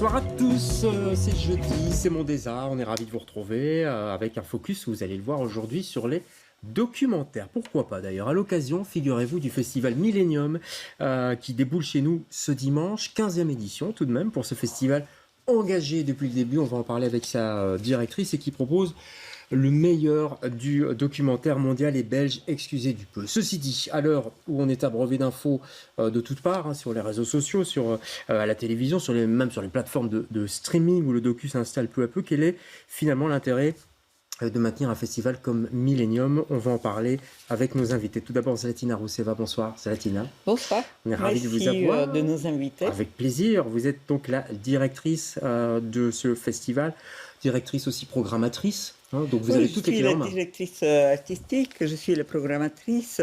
Bonsoir à tous, c'est jeudi, c'est Mon Désart, on est ravis de vous retrouver avec un focus, vous allez le voir aujourd'hui, sur les documentaires. Pourquoi pas d'ailleurs, à l'occasion, figurez-vous, du festival Millennium qui déboule chez nous ce dimanche, 15e édition tout de même pour ce festival engagé depuis le début, on va en parler avec sa directrice et qui propose le meilleur du documentaire mondial et belge, excusez du peu. Ceci dit, à l'heure où on est abreuvé d'infos de toutes parts, sur les réseaux sociaux, à la télévision, même sur les plateformes de streaming où le docu s'installe peu à peu, quel est finalement l'intérêt de maintenir un festival comme Millennium? On va en parler avec nos invités. Tout d'abord, Zlatina Rousseva. Bonsoir, Zlatina. Bonsoir. On est ravis de vous avoir. De nous inviter. Avec plaisir. Vous êtes donc la directrice de ce festival, directrice aussi programmatrice. Donc vous avez toutes les clés en main. Je suis la directrice artistique, je suis la programmatrice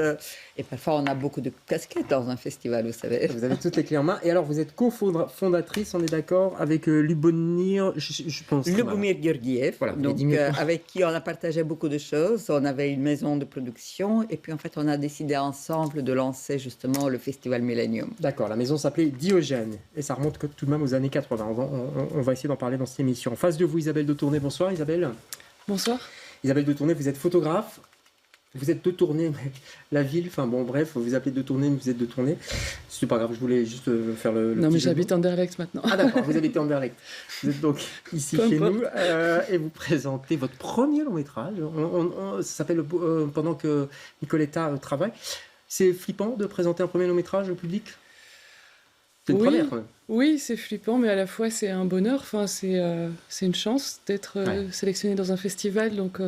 et parfois on a beaucoup de casquettes dans un festival, vous savez. Vous avez toutes les clés en main. Et alors vous êtes cofondatrice, on est d'accord, avec Lubomir, je pense. Lubomir Georgiev, voilà, donc, avec qui on a partagé beaucoup de choses. On avait une maison de production et puis en fait on a décidé ensemble de lancer justement le festival Millennium. D'accord, la maison s'appelait Diogène et ça remonte tout de même aux années 80. On va essayer d'en parler dans cette émission. En face de vous, Isabelle de Tournai. Bonsoir Isabelle. Bonsoir. Isabelle de Tournai, vous êtes photographe, vous êtes de Tournai, mais la ville, enfin bon bref, vous appelez de Tournai, mais vous êtes de Tournai. C'est pas grave, je voulais juste faire le non mais j'habite en Anderlecht maintenant. Ah d'accord, vous habitez en Anderlecht. Vous êtes donc ici chez nous et vous présentez votre premier long métrage. Ça s'appelle Pendant que Nicoletta travaille. C'est flippant de présenter un premier long métrage au public? C'est une première quand même. Oui, c'est flippant, mais à la fois c'est un bonheur. Enfin, c'est une chance d'être sélectionné dans un festival. Donc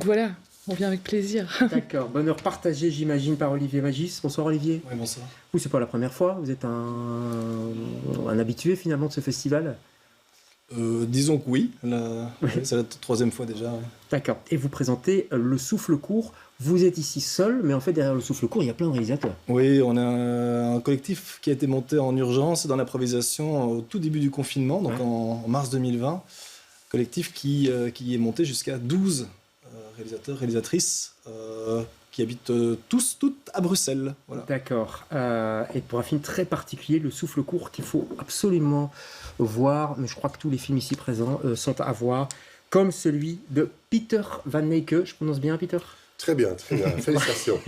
voilà, on vient avec plaisir. D'accord, bonheur partagé, j'imagine, par Olivier Magis. Bonsoir Olivier. Oui, bonsoir. Vous, c'est pas la première fois, vous êtes un habitué finalement de ce festival? Disons que oui, c'est la troisième fois déjà. Ouais. D'accord, et vous présentez Le Souffle Court. Vous êtes ici seul, mais en fait derrière Le Souffle Court, il y a plein de réalisateurs. Oui, on a un collectif qui a été monté en urgence dans l'improvisation au tout début du confinement, donc en mars 2020. Collectif qui est monté jusqu'à 12 réalisateurs, réalisatrices, qui habitent toutes à Bruxelles. Voilà. D'accord. Et pour un film très particulier, Le Souffle Court, qu'il faut absolument voir, mais je crois que tous les films ici présents sont à voir, comme celui de Peter Van Neyke. Je prononce bien, Peter? Très bien, félicitations.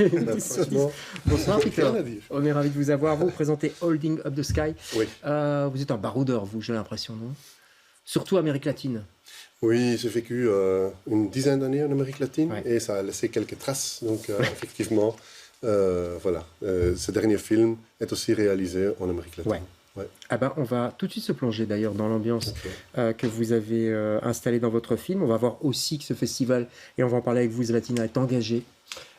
Bonsoir Peter, on est ravis de vous avoir. Vous présentez Holding Up the Sky. Oui. Vous êtes un baroudeur, vous, j'ai l'impression, non? Surtout Amérique latine. Oui, j'ai vécu une dizaine d'années en Amérique latine et ça a laissé quelques traces. Donc effectivement, voilà, ce dernier film est aussi réalisé en Amérique latine. Ouais. Ah ben, on va tout de suite se plonger d'ailleurs dans l'ambiance que vous avez installée dans votre film. On va voir aussi que ce festival, et on va en parler avec vous, Zlatina, est engagé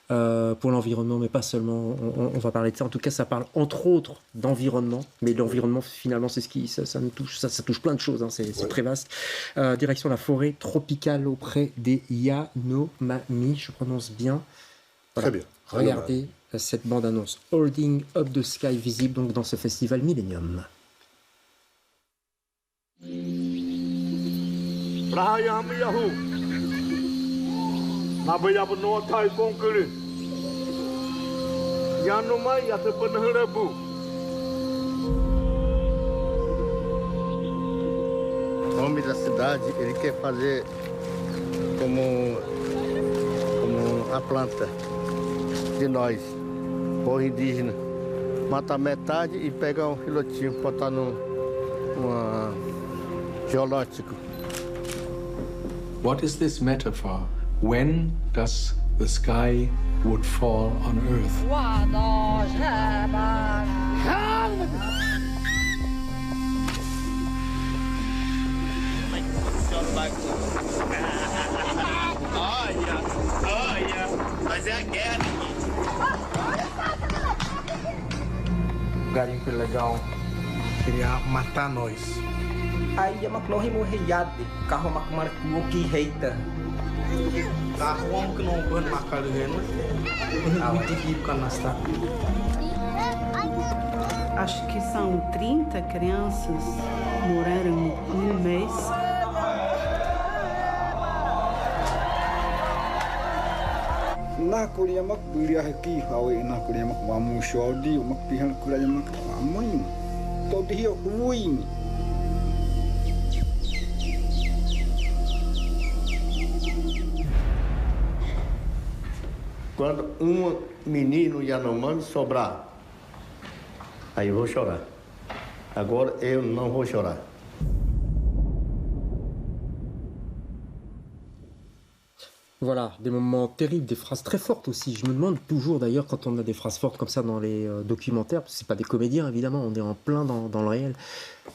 pour l'environnement, mais pas seulement. On va parler de ça. En tout cas, ça parle entre autres d'environnement, mais l'environnement finalement, c'est ce qui ça nous touche. Ça touche plein de choses. Hein, c'est très vaste. Direction la forêt tropicale auprès des Yanomami. Je prononce bien. Voilà. Très bien. Regardez cette bande-annonce Holding Up the Sky, visible donc dans ce festival Millennium. O homem da cidade, ele quer fazer como a planta de nós, povo indígena. Mata metade e pega um filotinho, botar num geológico. What is this metaphor? When does the sky would fall on earth? Olha, mas é a guerra. Garimpo ilegal queria matar nós. Aí mak no himo heyade, carro mak mar kuki heita. Carro que não pode marcar o reno. Muito equipe com nasta. Acho que são 30 crianças moraram um mês. Na kuliah mak kuliah ki hawe na kuliah mak mamu shodi mak pihan kuliah mak amoy to dia uin Quando menino Yanomami sobrar, aí eu vou chorar. Agora eu não vou chorar. Voilà, des moments terribles, des phrases très fortes aussi. Je me demande toujours d'ailleurs quand on a des phrases fortes comme ça dans les documentaires, parce que c'est pas des comédiens évidemment, on est en plein dans le réel.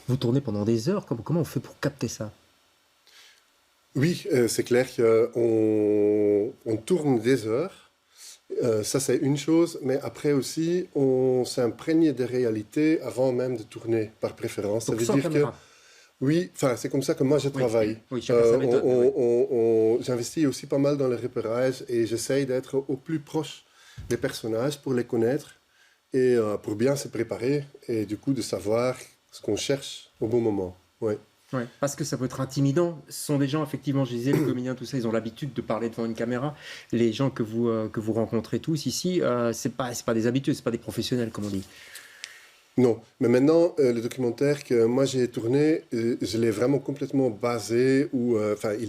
Vous tournez pendant des heures, comment on fait pour capter ça? Oui, c'est clair qu'on tourne des heures. Ça, c'est une chose, mais après aussi, on s'imprègne des réalités avant même de tourner, par préférence. Donc, ça sans veut dire caméra. que oui, enfin, c'est comme ça que moi je travaille. Oui, chacun sa méthode, j'investis aussi pas mal dans le repérage et j'essaye d'être au plus proche des personnages pour les connaître et pour bien se préparer et du coup de savoir ce qu'on cherche au bon moment. Ouais. Ouais, parce que ça peut être intimidant. Ce sont des gens, effectivement, je disais, les comédiens, tout ça, ils ont l'habitude de parler devant une caméra. Les gens que vous rencontrez tous ici, c'est pas des habitués, c'est pas des professionnels, comme on dit. Non, mais maintenant, le documentaire que moi j'ai tourné, je l'ai vraiment complètement basé, où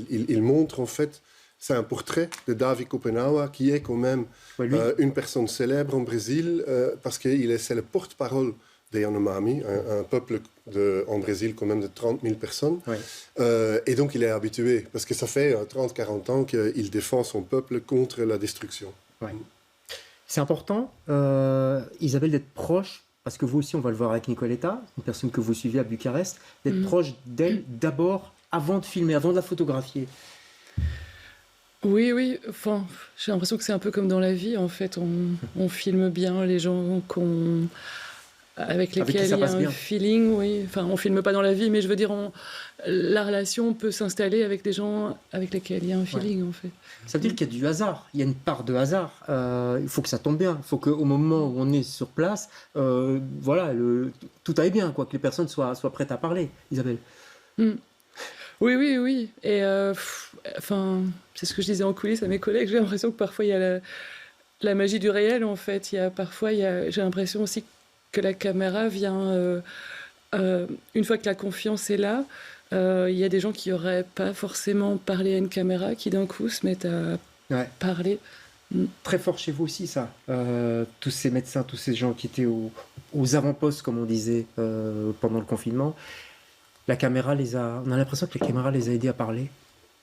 il montre en fait, c'est un portrait de Davi Kopenawa, qui est quand même une personne célèbre en Brésil, parce que c'est le porte-parole des Yanomami, un peuple en Brésil quand même de 30 000 personnes. Ouais. Et donc il est habitué, parce que ça fait 30-40 ans qu'il défend son peuple contre la destruction. Ouais. C'est important, Isabelle, d'être proche, parce que vous aussi, on va le voir avec Nicoletta, une personne que vous suivez à Bucarest, d'être proche d'elle d'abord, avant de filmer, avant de la photographier. Oui. Enfin, j'ai l'impression que c'est un peu comme dans la vie, en fait. On filme bien les gens avec lesquels il y a un feeling, oui. Enfin, on filme pas dans la vie, mais je veux dire, la relation peut s'installer avec des gens avec lesquels il y a un feeling, en fait. Ça veut dire qu'il y a du hasard, il y a une part de hasard. Il faut que ça tombe bien, il faut qu'au moment où on est sur place, tout aille bien, quoi, que les personnes soient prêtes à parler, Isabelle. Oui. Et c'est ce que je disais en coulisses à mes collègues, j'ai l'impression que parfois il y a la magie du réel, en fait. J'ai l'impression aussi que la caméra vient, une fois que la confiance est là, il y a des gens qui n'auraient pas forcément parlé à une caméra, qui d'un coup se mettent à parler. Très fort chez vous aussi, ça. Tous ces médecins, tous ces gens qui étaient aux avant-postes, comme on disait, pendant le confinement, on a l'impression que la caméra les a aidés à parler.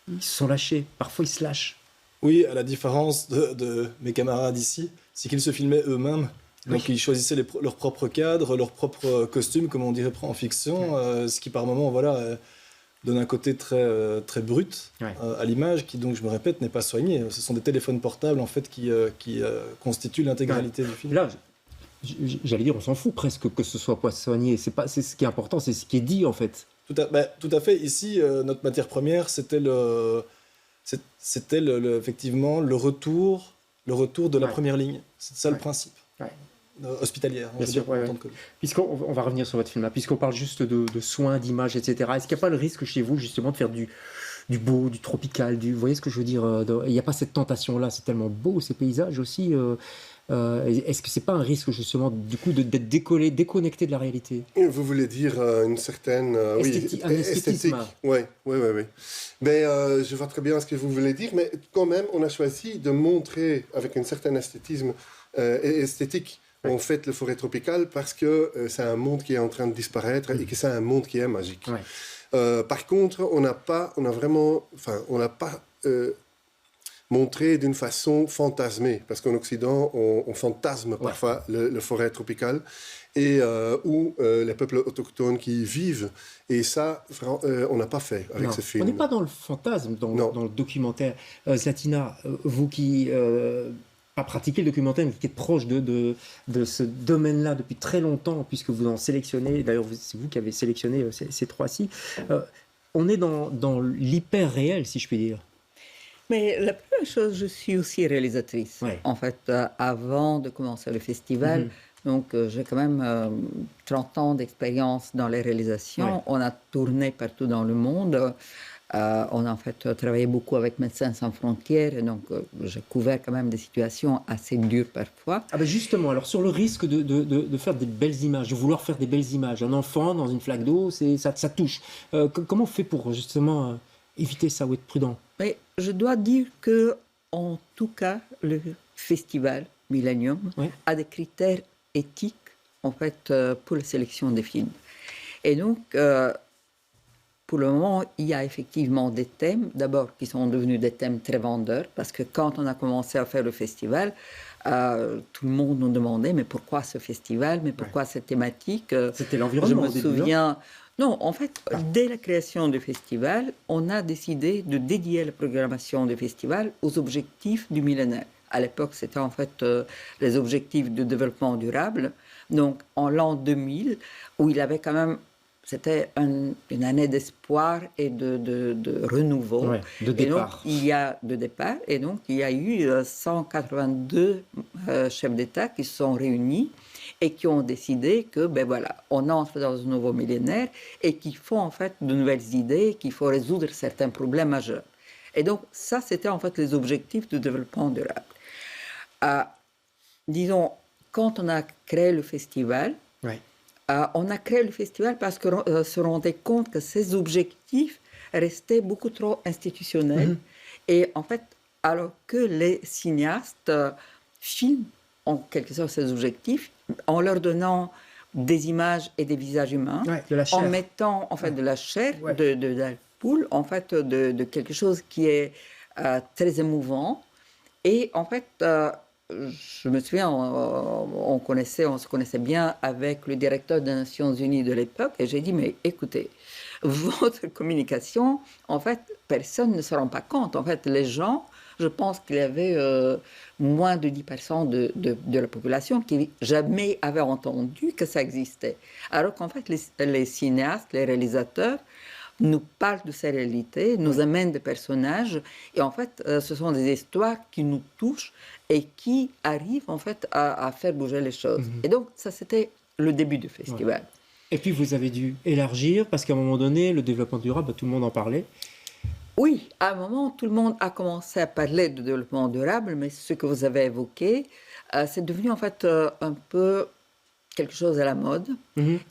Ils se sont lâchés. Parfois, ils se lâchent. Oui, à la différence de mes camarades ici, c'est qu'ils se filmaient eux-mêmes. Donc ils choisissaient leurs propres cadres, leurs propres costumes, comme on dirait en fiction, ce qui par moments donne un côté très brut à l'image, qui donc, je me répète, n'est pas soigné. Ce sont des téléphones portables en fait qui constituent l'intégralité du film. Là, j'allais dire, on s'en fout presque que ce soit pas soigné. C'est ce qui est important, c'est ce qui est dit en fait. Tout à fait. Ici, notre matière première, c'était effectivement le retour de la première ligne. C'est ça le principe. Hospitalière. Bien sûr, Puisqu'on va revenir sur votre film là, puisqu'on parle juste de soins, d'images, etc. Est-ce qu'il n'y a pas le risque chez vous justement de faire du beau, du tropical, vous voyez ce que je veux dire? Il n'y a pas cette tentation là, c'est tellement beau ces paysages aussi. Est-ce que c'est pas un risque justement du coup d'être déconnecté de la réalité? Vous voulez dire une certaine esthétique. Oui. Mais je vois très bien ce que vous voulez dire, mais quand même on a choisi de montrer avec un certain esthétique en fait le forêt tropicale parce que c'est un monde qui est en train de disparaître et que c'est un monde qui est magique. Par contre, on n'a pas montré d'une façon fantasmée, parce qu'en Occident, on fantasme parfois le forêt tropicale et où les peuples autochtones qui y vivent. Et ça, on n'a pas fait avec ce film. On n'est pas dans le fantasme, dans le documentaire. Zlatina, vous qui pas pratiqué le documentaire, mais qui êtes proche de ce domaine-là depuis très longtemps, puisque vous en sélectionnez, d'ailleurs c'est vous qui avez sélectionné ces trois-ci, on est dans l'hyper-réel, si je puis dire. Mais la première chose, je suis aussi réalisatrice. En fait, avant de commencer le festival, donc j'ai quand même 30 ans d'expérience dans les réalisations. On a tourné partout dans le monde. On a en fait travaillé beaucoup avec Médecins sans frontières, et donc j'ai couvert quand même des situations assez dures parfois. Ah ben justement, alors sur le risque de faire des belles images, de vouloir faire des belles images, un enfant dans une flaque d'eau, ça touche. Comment on fait pour justement éviter ça ou être prudent? Mais je dois dire que en tout cas, le festival Millennium a des critères éthiques, en fait, pour la sélection des films. Et donc, pour le moment, il y a effectivement des thèmes, d'abord, qui sont devenus des thèmes très vendeurs, parce que quand on a commencé à faire le festival, tout le monde nous demandait, mais pourquoi ce festival, mais pourquoi cette thématique? C'était l'environnement. Je me souviens... Non, en fait, dès la création du festival, on a décidé de dédier la programmation du festival aux objectifs du millénaire. À l'époque, c'était en fait les objectifs de développement durable. Donc, en l'an 2000, où il avait quand même... C'était une année d'espoir et de renouveau. Ouais, de départ. Et donc, il y a de départ. Et donc, il y a eu 182 chefs d'État qui se sont réunis et qui ont décidé que, ben voilà, on entre dans un nouveau millénaire et qu'il faut en fait de nouvelles idées, qu'il faut résoudre certains problèmes majeurs. Et donc, ça, c'était en fait les objectifs de développement durable. Disons, quand on a créé le festival, on a créé le festival parce qu'on se rendait compte que ces objectifs restaient beaucoup trop institutionnels. Et en fait, alors que les cinéastes filment en quelque sorte ces objectifs, en leur donnant des images et des visages humains, en mettant en fait de la chair, de la poule, en fait de quelque chose qui est très émouvant. Et en fait, je me souviens, on se connaissait bien avec le directeur des Nations Unies de l'époque, et j'ai dit, mais écoutez, votre communication, en fait, personne ne se rend pas compte. En fait, les gens, je pense qu'il y avait moins de 10% de la population qui jamais avait entendu que ça existait. Alors qu'en fait, les cinéastes, les réalisateurs, nous parlent de ces réalités, nous amènent des personnages, et en fait, ce sont des histoires qui nous touchent et qui arrivent en fait à faire bouger les choses. Et donc, ça, c'était le début du festival. Et puis, vous avez dû élargir, parce qu'à un moment donné, le développement durable, tout le monde en parlait. Oui, à un moment, tout le monde a commencé à parler de développement durable, mais ce que vous avez évoqué, c'est devenu en fait un peu quelque chose à la mode.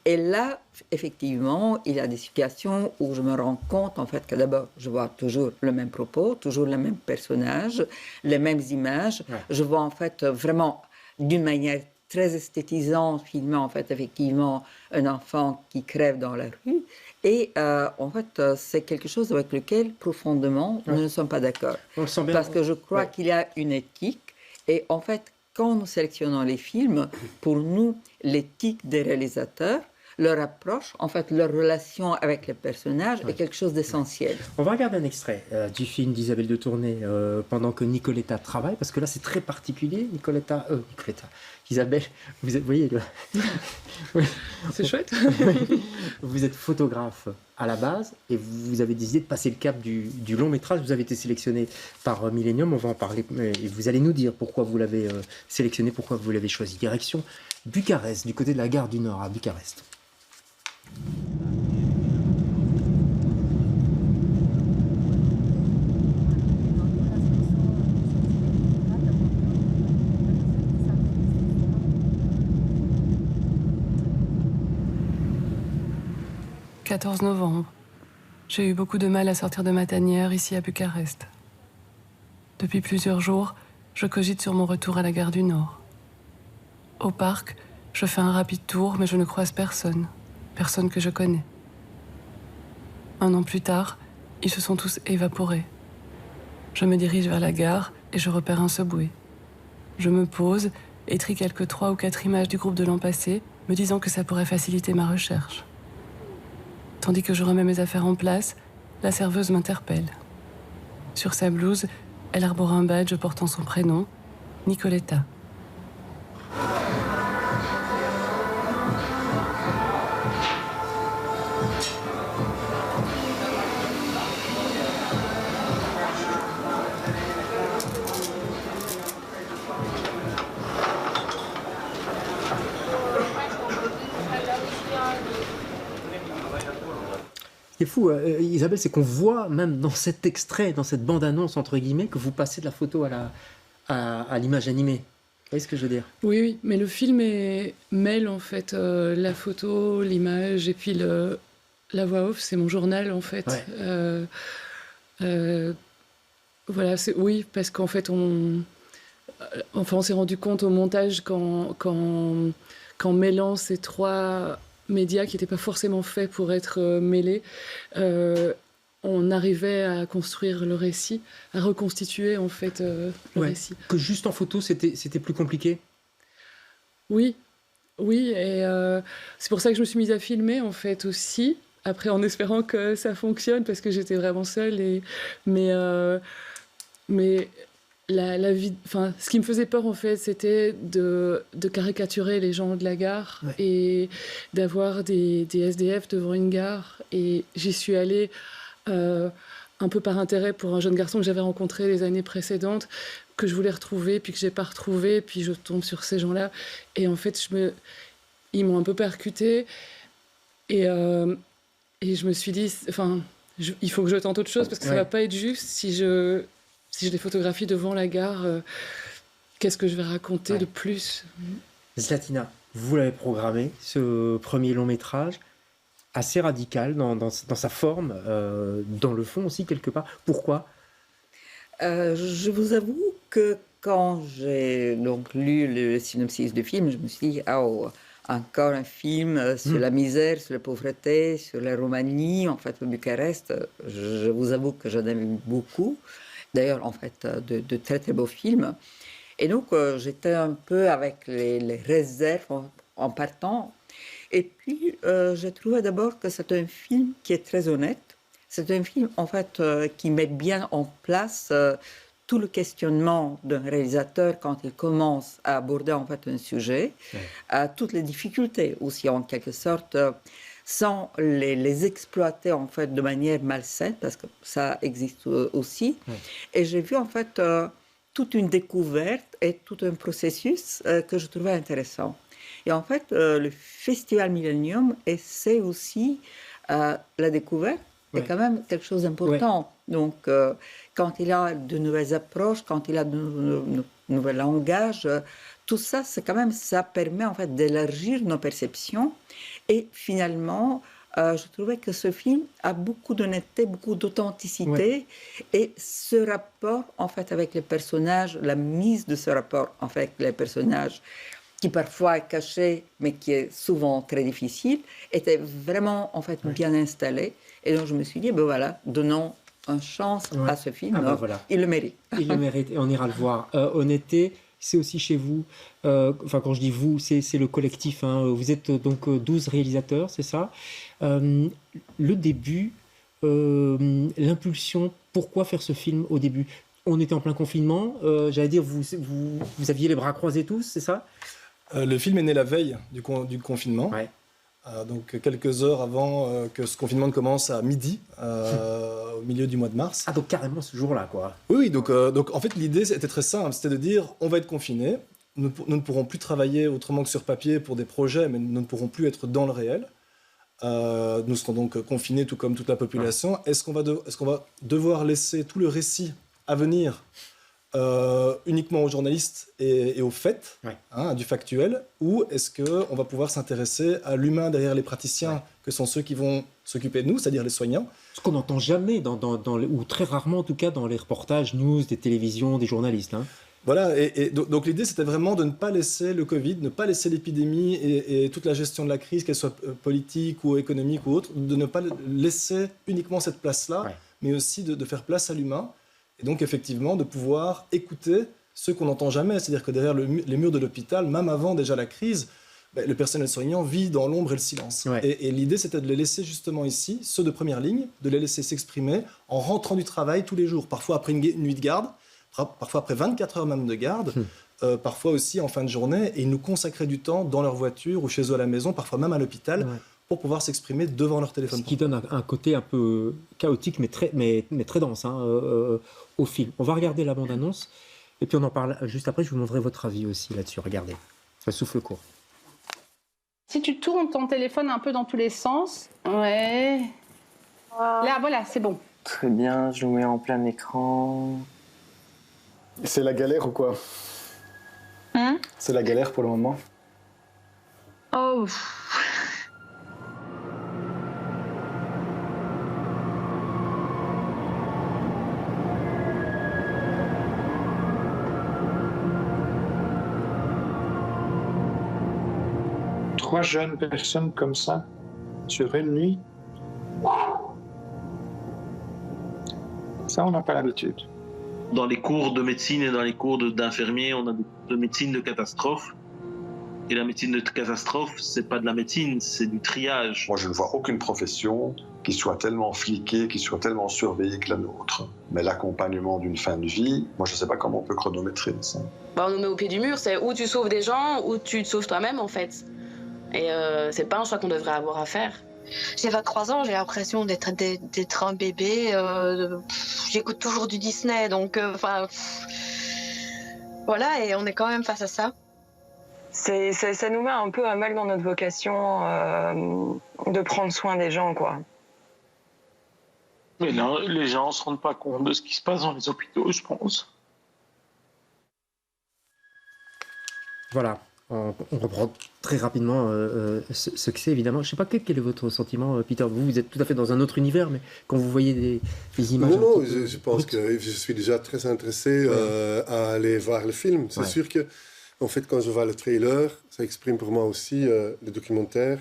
Et là, effectivement, il y a des situations où je me rends compte, en fait, que d'abord, je vois toujours le même propos, toujours le même personnage, les mêmes images. Je vois, en fait, vraiment, d'une manière très esthétisante, filmant, en fait, effectivement, un enfant qui crève dans la rue. Et, en fait, c'est quelque chose avec lequel, profondément, nous ne sommes pas d'accord. Parce que je crois qu'il y a une éthique. Et, en fait, quand nous sélectionnons les films, pour nous, l'éthique des réalisateurs, leur approche, en fait, leur relation avec les personnages est quelque chose d'essentiel. On va regarder un extrait du film d'Isabelle de Tournai pendant que Nicoletta travaille, parce que là, c'est très particulier. Isabelle, vous voyez... C'est chouette. Vous êtes photographe à la base et vous avez décidé de passer le cap du long métrage. Vous avez été sélectionné par Millennium, on va en parler et vous allez nous dire pourquoi vous l'avez sélectionné, pourquoi vous l'avez choisi. Direction Bucarest, du côté de la gare du Nord à Bucarest. « 14 novembre. J'ai eu beaucoup de mal à sortir de ma tanière ici à Bucarest. Depuis plusieurs jours, je cogite sur mon retour à la gare du Nord. Au parc, je fais un rapide tour, mais je ne croise personne. Personne que je connais. 1 an plus tard, ils se sont tous évaporés. Je me dirige vers la gare et je repère un subway. Je me pose et trie quelques 3 ou 4 images du groupe de l'an passé, me disant que ça pourrait faciliter ma recherche. Tandis que je remets mes affaires en place, la serveuse m'interpelle. Sur sa blouse, elle arbore un badge portant son prénom, Nicoletta. Ce qui est fou, Isabelle, c'est qu'on voit même dans cet extrait, dans cette bande-annonce, entre guillemets, que vous passez de la photo à l'image animée. Vous voyez ce que je veux dire? Oui, oui, mais le film mêle en fait la photo, l'image et puis la voix off, c'est mon journal en fait. Ouais. Voilà, oui, parce qu'en fait, on s'est rendu compte au montage qu'en mêlant ces 3 médias qui n'étaient pas forcément faits pour être mêlés, on arrivait à construire le récit, à reconstituer en fait le récit. Que juste en photo, c'était plus compliqué. Oui, et c'est pour ça que je me suis mise à filmer en fait aussi. Après, en espérant que ça fonctionne, parce que j'étais vraiment seule. Mais ce qui me faisait peur en fait, c'était de caricaturer les gens de la gare et d'avoir des SDF devant une gare. Et j'y suis allée un peu par intérêt pour un jeune garçon que j'avais rencontré les années précédentes, que je voulais retrouver, puis que j'ai pas retrouvé, puis je tombe sur ces gens-là. Et en fait, ils m'ont un peu percutée. Et je me suis dit, il faut que je tente autre chose, parce que ça va pas être juste si je les photographie devant la gare. Qu'est-ce que je vais raconter de plus? Zlatina, vous l'avez programmé, ce premier long métrage, assez radical dans sa forme, dans le fond aussi quelque part. Pourquoi? Je vous avoue que quand j'ai donc lu le synopsis du film, je me suis dit, encore un film sur la misère, sur la pauvreté, sur la Roumanie, en fait, Bucarest. Je vous avoue que j'en aime beaucoup. D'ailleurs, en fait, de très très beaux films. Et donc, j'étais un peu avec les réserves en partant. Et puis, j'ai trouvé d'abord que c'est un film qui est très honnête. C'est un film, en fait, qui met bien en place tout le questionnement d'un réalisateur quand il commence à aborder, en fait, un sujet, toutes les difficultés aussi, en quelque sorte, sans les exploiter, en fait, de manière malsaine, parce que ça existe aussi. Et j'ai vu, en fait, toute une découverte et tout un processus que je trouvais intéressant. Et en fait, le Festival Millennium essaie aussi la découverte. C'est quand même quelque chose d'important. Donc, quand il y a de nouvelles approches, quand il y a de nouveaux langages, tout ça, c'est quand même, ça permet en fait d'élargir nos perceptions. Et finalement, je trouvais que ce film a beaucoup d'honnêteté, beaucoup d'authenticité. Et ce rapport, en fait, avec les personnages, la mise de ce rapport, en fait, avec les personnages, qui parfois est caché, mais qui est souvent très difficile, était vraiment, en fait, bien installé. Et donc, je me suis dit, ben voilà, donnons une chance à ce film. Il le mérite. Il le mérite, et on ira le voir. Honnêteté, c'est aussi chez vous. Quand je dis vous, c'est le collectif. Vous êtes donc 12 réalisateurs, c'est ça. Le début, l'impulsion, pourquoi faire ce film au début? On était en plein confinement. J'allais dire, vous aviez les bras croisés tous, c'est ça? Le film est né la veille du confinement. Donc quelques heures avant que ce confinement ne commence à midi, au milieu du mois de mars. Ah, donc carrément ce jour-là, quoi. Oui, donc en fait l'idée était très simple, c'était de dire on va être confinés, nous ne pourrons plus travailler autrement que sur papier pour des projets, mais nous ne pourrons plus être dans le réel. Nous serons donc confinés tout comme toute la population. Est-ce qu'on va devoir laisser tout le récit à venir uniquement aux journalistes et aux faits, du factuel, ou est-ce qu'on va pouvoir s'intéresser à l'humain derrière les praticiens, que sont ceux qui vont s'occuper de nous, c'est-à-dire les soignants? Ce qu'on n'entend jamais, ou très rarement en tout cas, dans les reportages news des télévisions, des journalistes. Voilà, et donc l'idée c'était vraiment de ne pas laisser le Covid, ne pas laisser l'épidémie et toute la gestion de la crise, qu'elle soit politique ou économique ou autre, de ne pas laisser uniquement cette place-là, mais aussi de faire place à l'humain. Et donc, effectivement, de pouvoir écouter ceux qu'on n'entend jamais. C'est-à-dire que derrière les murs de l'hôpital, même avant déjà la crise, le personnel soignant vit dans l'ombre et le silence. Et l'idée, c'était de les laisser justement ici, ceux de première ligne, de les laisser s'exprimer en rentrant du travail tous les jours. Parfois après une nuit de garde, parfois après 24 heures même de garde, parfois aussi en fin de journée. Et ils nous consacraient du temps dans leur voiture ou chez eux à la maison, parfois même à l'hôpital, pour pouvoir s'exprimer devant leur téléphone. Ce qui donne un côté un peu chaotique, mais très dense au film. On va regarder la bande-annonce, et puis on en parle juste après. Je vous montrerai votre avis aussi là-dessus. Regardez, ça souffle court. Si tu tournes ton téléphone un peu dans tous les sens, là, voilà, c'est bon. Très bien, je le mets en plein écran. C'est la galère ou quoi? C'est la galère pour le moment? Oh. 3 jeunes personnes comme ça, sur une nuit, ça, on n'a pas l'habitude. Dans les cours de médecine et dans les cours d'infirmiers, on a de médecine de catastrophe. Et la médecine de catastrophe, c'est pas de la médecine, c'est du triage. Moi, je ne vois aucune profession qui soit tellement fliquée, qui soit tellement surveillée que la nôtre. Mais l'accompagnement d'une fin de vie, moi, je ne sais pas comment on peut chronométrer ça. On nous met au pied du mur, c'est où tu sauves des gens, ou tu te sauves toi-même, en fait. Et c'est pas un choix qu'on devrait avoir à faire. J'ai 23 ans, j'ai l'impression d'être un bébé. J'écoute toujours du Disney, donc voilà, et on est quand même face à ça. Ça nous met un peu à mal dans notre vocation de prendre soin des gens, quoi. Mais là, les gens ne se rendent pas compte de ce qui se passe dans les hôpitaux, je pense. Voilà, on reprend très rapidement ce que c'est, évidemment. Je ne sais pas quel est votre sentiment, Peter. Vous êtes tout à fait dans un autre univers, mais quand vous voyez des images... Non, je pense que je suis déjà très intéressé à aller voir le film. C'est sûr que, en fait, quand je vois le trailer, ça exprime pour moi aussi le documentaire.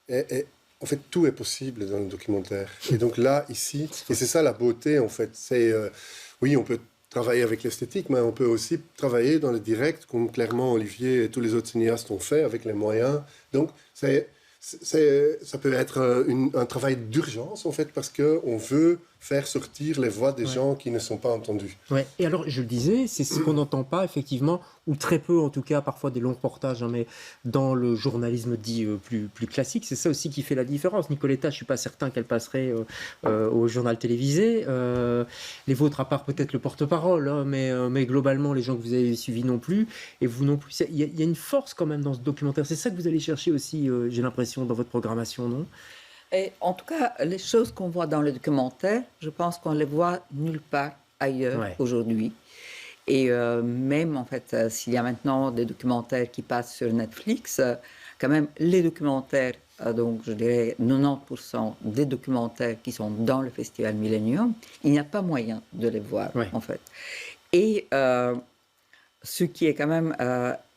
Et en fait, tout est possible dans le documentaire. Et donc là, ici, et c'est ça la beauté, en fait. C'est, oui, on peut travailler avec l'esthétique, mais on peut aussi travailler dans le direct, comme clairement Olivier et tous les autres cinéastes ont fait, avec les moyens. Donc, ça peut être un travail d'urgence, en fait, parce qu'on veut faire sortir les voix des gens qui ne sont pas entendus. Ouais. Et alors, je le disais, c'est ce qu'on n'entend pas, effectivement, ou très peu, en tout cas, parfois des longs reportages, hein, mais dans le journalisme dit plus classique, c'est ça aussi qui fait la différence. Nicoletta, je ne suis pas certain qu'elle passerait au journal télévisé. Les vôtres, à part peut-être le porte-parole, hein, mais globalement, les gens que vous avez suivis non plus, et vous non plus. Il y a une force quand même dans ce documentaire. C'est ça que vous allez chercher aussi, j'ai l'impression, dans votre programmation, non ? Et en tout cas, les choses qu'on voit dans le documentaire, je pense qu'on les voit nulle part ailleurs aujourd'hui. Et même, en fait, s'il y a maintenant des documentaires qui passent sur Netflix, quand même, les documentaires, donc je dirais 90% des documentaires qui sont dans le Festival Millennium, il n'y a pas moyen de les voir, en fait. Et ce qui est quand même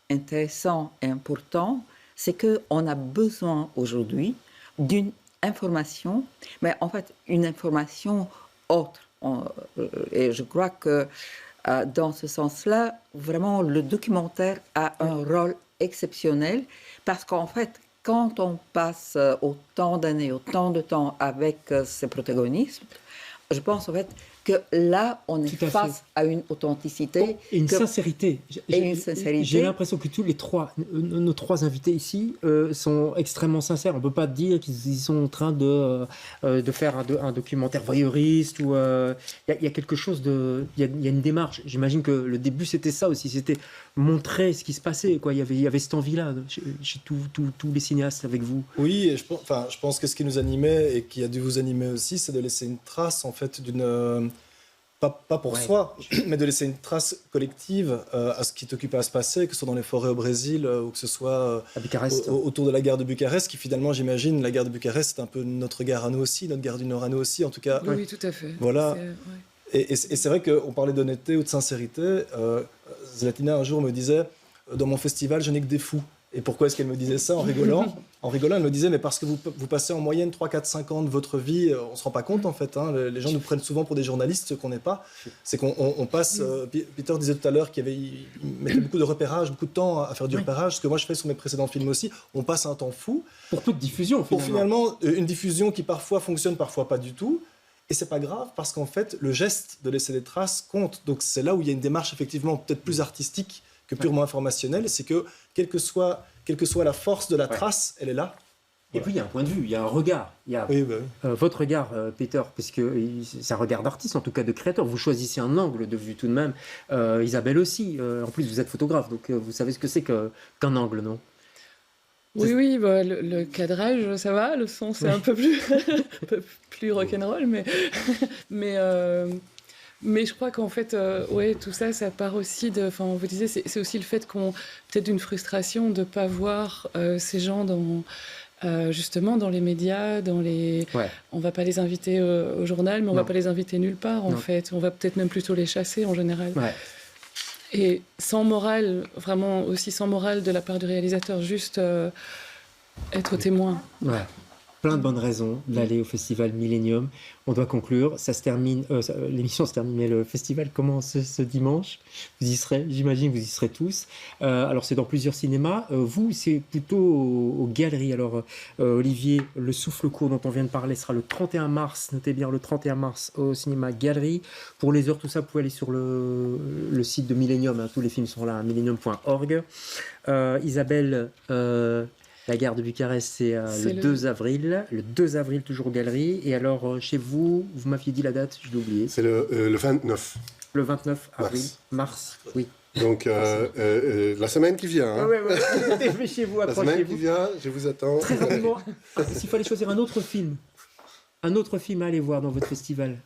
intéressant et important, c'est qu'on a besoin aujourd'hui d'une information, mais en fait une information autre. Et je crois que dans ce sens-là, vraiment le documentaire a un rôle exceptionnel parce qu'en fait, quand on passe autant d'années, autant de temps avec ces protagonistes, je pense en fait que là, on est face à une authenticité. Et une sincérité. J'ai l'impression que tous nos trois invités ici sont extrêmement sincères. On ne peut pas dire qu'ils sont en train de faire un documentaire voyeuriste. Il y a quelque chose de... Il y a une démarche. J'imagine que le début, c'était ça aussi. C'était montrer ce qui se passait, quoi. Il y avait cette envie-là chez tous les cinéastes avec vous. Oui, et je pense que ce qui nous animait et qui a dû vous animer aussi, c'est de laisser une trace, en fait, d'une... Pas pour soi, mais de laisser une trace collective à ce qui est occupé à se passer, que ce soit dans les forêts au Brésil ou que ce soit à Bucarest. Autour de la gare de Bucarest, qui finalement, j'imagine, la gare de Bucarest, c'est un peu notre gare à nous aussi, notre gare du Nord à nous aussi, en tout cas. Oui, tout à fait. Voilà. Et c'est vrai qu'on parlait d'honnêteté ou de sincérité. Zlatina, un jour, me disait, dans mon festival, je n'ai que des fous. Et pourquoi est-ce qu'elle me disait ça en rigolant ? En rigolant, elle me disait, mais parce que vous passez en moyenne 3, 4, 5 ans de votre vie, on ne se rend pas compte en fait. Hein, les gens nous prennent souvent pour des journalistes, ce qu'on n'est pas. C'est qu'on passe, Peter disait tout à l'heure qu'il mettait beaucoup de repérage, beaucoup de temps à faire du repérage, ce que moi je fais sur mes précédents films aussi. On passe un temps fou. Pour peu de diffusion finalement. Pour finalement une diffusion qui parfois fonctionne, parfois pas du tout. Et c'est pas grave parce qu'en fait, le geste de laisser des traces compte. Donc c'est là où il y a une démarche effectivement peut-être plus artistique que purement informationnelle. C'est que quelle que soit la force de la trace, elle est là. Et puis il y a un point de vue, il y a un regard. Il y a votre regard, Peter, puisque c'est un regard d'artiste, en tout cas de créateur. Vous choisissez un angle de vue tout de même. Isabelle aussi. En plus, vous êtes photographe, donc vous savez ce que c'est qu'un angle, non ? Oui, bah, le cadrage, ça va. Le son, c'est un peu plus rock'n'roll, mais je crois qu'en fait, tout ça, ça part aussi de... Enfin, on vous disait, c'est aussi le fait peut-être d'une frustration de ne pas voir ces gens justement dans les médias, on ne va pas les inviter au journal, mais on ne va pas les inviter nulle part, en fait. On va peut-être même plutôt les chasser, en général. Ouais. Et sans morale, vraiment aussi sans morale de la part du réalisateur, juste Être témoin. Ouais. Plein de bonnes raisons d'aller au festival Millennium. On doit conclure. Ça se termine, l'émission se termine, mais le festival commence ce dimanche. Vous y serez, j'imagine, vous y serez tous. Alors, c'est dans plusieurs cinémas. Vous, c'est plutôt aux galeries. Alors, Olivier, Le Souffle court dont on vient de parler sera le 31 mars. Notez bien, le 31 mars au cinéma Galerie. Pour les heures, tout ça, vous pouvez aller sur le site de Millennium. Hein. Tous les films sont là, millennium.org. Isabelle... La gare de Bucarest, c'est le 2 avril. Le 2 avril, toujours aux galeries. Et alors, chez vous, vous m'aviez dit la date, je l'ai oublié. C'est le 29. Le 29 avril. Mars, oui. Donc, la semaine qui vient. Hein. Ouais. Chez vous, la semaine qui vient, je vous attends. Très rapidement, s'il fallait choisir un autre film à aller voir dans votre festival.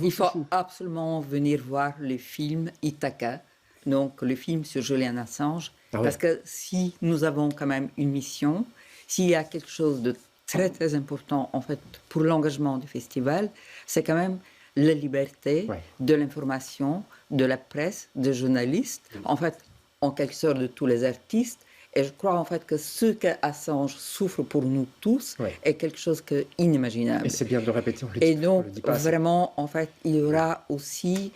Il faut absolument venir voir le film Ithaca, donc le film sur Julian Assange. Parce que si nous avons quand même une mission, s'il y a quelque chose de très très important en fait pour l'engagement du festival, c'est quand même la liberté de l'information, de la presse, des journalistes, en fait en quelque sorte de tous les artistes. Et je crois en fait que ce qu'Assange souffre pour nous tous est quelque chose d'inimaginable. Et c'est bien de le répéter. Et donc vraiment en fait il y aura aussi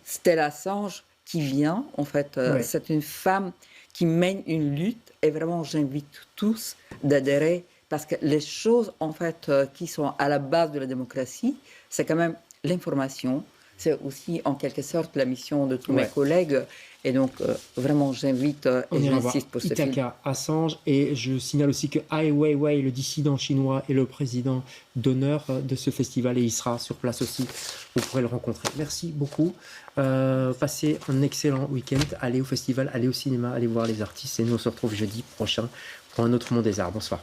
Stella Assange qui vient, en fait, c'est une femme qui mène une lutte et vraiment j'invite tous d'adhérer parce que les choses en fait qui sont à la base de la démocratie, c'est quand même l'information, c'est aussi en quelque sorte la mission de tous mes collègues et donc vraiment j'invite et j'insiste pour ce film. Ithaca, Assange et je signale aussi que Ai Weiwei, le dissident chinois, est le président d'honneur de ce festival et il sera sur place aussi, vous pourrez le rencontrer. Merci beaucoup. Passez un excellent week-end, allez au festival, allez au cinéma, allez voir les artistes et nous on se retrouve jeudi prochain pour un autre Monde des Arts. Bonsoir.